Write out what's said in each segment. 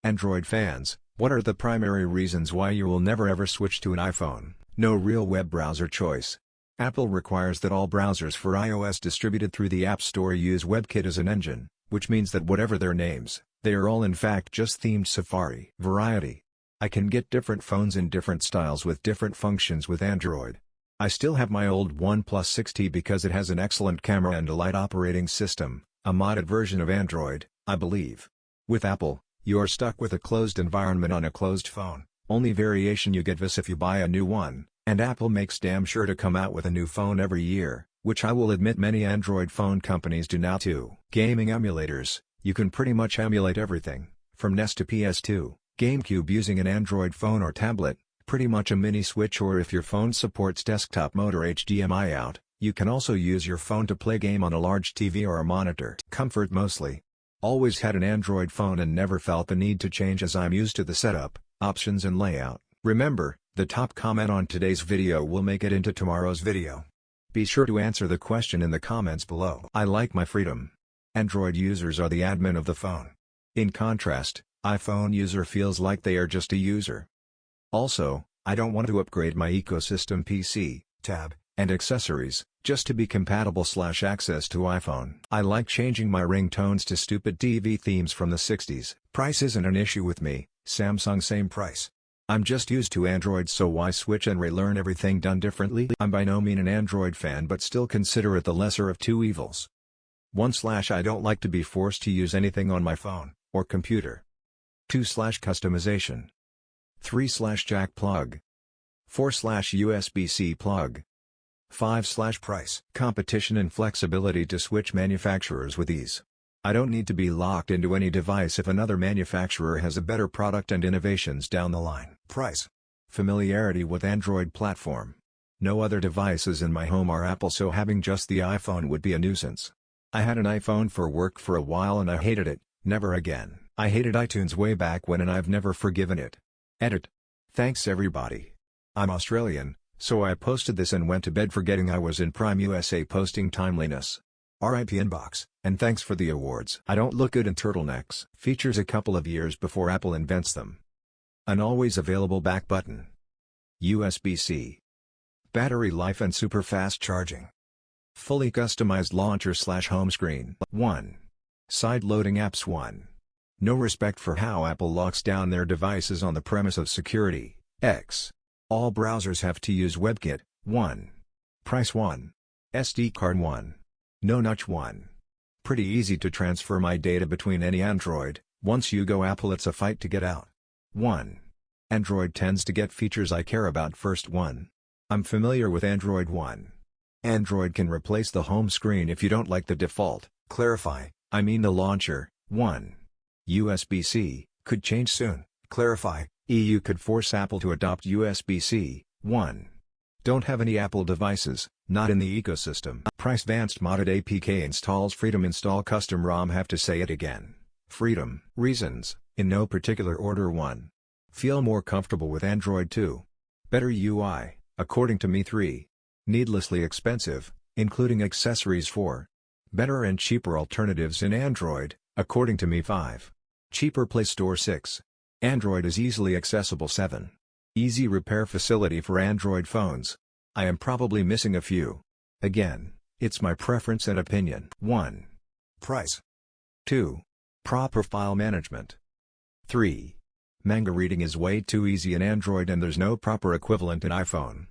Android fans, what are the primary reasons why you will never ever switch to an iPhone? No real web browser choice. Apple requires that all browsers for iOS distributed through the App Store use WebKit as an engine, which means that whatever their names, they are all in fact just themed Safari. Variety. I can get different phones in different styles with different functions with Android. I still have my old OnePlus 6T because it has an excellent camera and a light operating system, a modded version of Android, I believe. With Apple, you're stuck with a closed environment on a closed phone. Only variation you get is if you buy a new one, and Apple makes damn sure to come out with a new phone every year, which I will admit many Android phone companies do now too. Gaming emulators, you can pretty much emulate everything, from NES to PS2, GameCube using an Android phone or tablet, pretty much a mini Switch, or if your phone supports desktop mode or HDMI out, you can also use your phone to play game on a large TV or a monitor. Comfort mostly. Always had an Android phone and never felt the need to change as I'm used to the setup, options and layout. Remember, the top comment on today's video will make it into tomorrow's video. Be sure to answer the question in the comments below. I like my freedom. Android users are the admin of the phone. In contrast, iPhone user feels like they are just a user. Also, I don't want to upgrade my ecosystem PC, tab, and accessories, just to be compatible/access to iPhone. I like changing my ringtones to stupid TV themes from the 60s. Price isn't an issue with me, Samsung same price. I'm just used to Android, so why switch and relearn everything done differently? I'm by no means an Android fan but still consider it the lesser of two evils. 1. I don't like to be forced to use anything on my phone, or computer. 2. Customization. 3. Jack plug. 4. USB-C plug. 5. Price. Competition and flexibility to switch manufacturers with ease. I don't need to be locked into any device if another manufacturer has a better product and innovations down the line. Price. Familiarity with Android platform. No other devices in my home are Apple, so having just the iPhone would be a nuisance. I had an iPhone for work for a while and I hated it, never again. I hated iTunes way back when and I've never forgiven it. Edit. Thanks everybody. I'm Australian, so I posted this and went to bed forgetting I was in Prime USA posting timeliness. RIP inbox, and thanks for the awards. I don't look good in turtlenecks. Features a couple of years before Apple invents them. An always available back button. USB-C. Battery life and super fast charging. Fully customized launcher/home screen. 1. Side loading apps. 1. No respect for how Apple locks down their devices on the premise of security. X. All browsers have to use WebKit. 1. Price. 1. SD card. 1. No notch. 1. Pretty easy to transfer my data between any Android. Once you go Apple, it's a fight to get out. 1. Android tends to get features I care about first. 1. I'm familiar with Android. 1. Android can replace the home screen if you don't like the default. Clarify, I mean the launcher. 1. USB-C, could change soon. Clarify, EU could force Apple to adopt USB-C. 1. Don't have any Apple devices, not in the ecosystem. Price. Advanced modded APK installs Freedom. Install custom ROM. Have to say it again. Freedom. Reasons, in no particular order. 1. Feel more comfortable with Android. 2. Better UI, according to me. 3. Needlessly expensive, including accessories. 4. Better and cheaper alternatives in Android, according to me. 5. Cheaper Play Store. 6. Android is easily accessible. 7. Easy repair facility for Android phones. I am probably missing a few. Again, it's my preference and opinion. 1. Price. 2. Proper file management. 3. Manga reading is way too easy in Android and there's no proper equivalent in iPhone.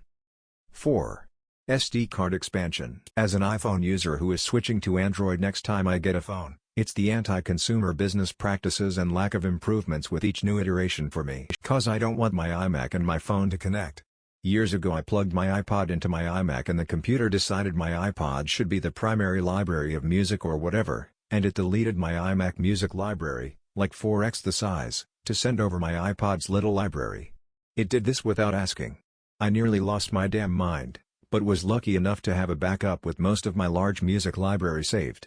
4. SD card expansion. As an iPhone user who is switching to Android next time I get a phone, it's the anti-consumer business practices and lack of improvements with each new iteration for me. Cause I don't want my iMac and my phone to connect. Years ago I plugged my iPod into my iMac and the computer decided my iPod should be the primary library of music or whatever, and it deleted my iMac music library, like 4x the size, to send over my iPod's little library. It did this without asking. I nearly lost my damn mind, but was lucky enough to have a backup with most of my large music library saved.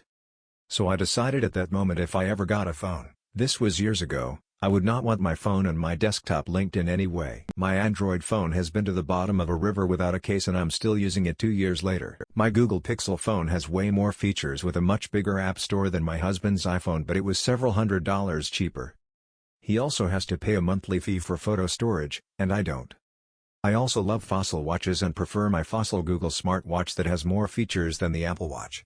So I decided at that moment if I ever got a phone, this was years ago, I would not want my phone and my desktop linked in any way. My Android phone has been to the bottom of a river without a case and I'm still using it 2 years later. My Google Pixel phone has way more features with a much bigger app store than my husband's iPhone, but it was several $100s cheaper. He also has to pay a monthly fee for photo storage, and I don't. I also love Fossil watches and prefer my Fossil Google smartwatch that has more features than the Apple Watch.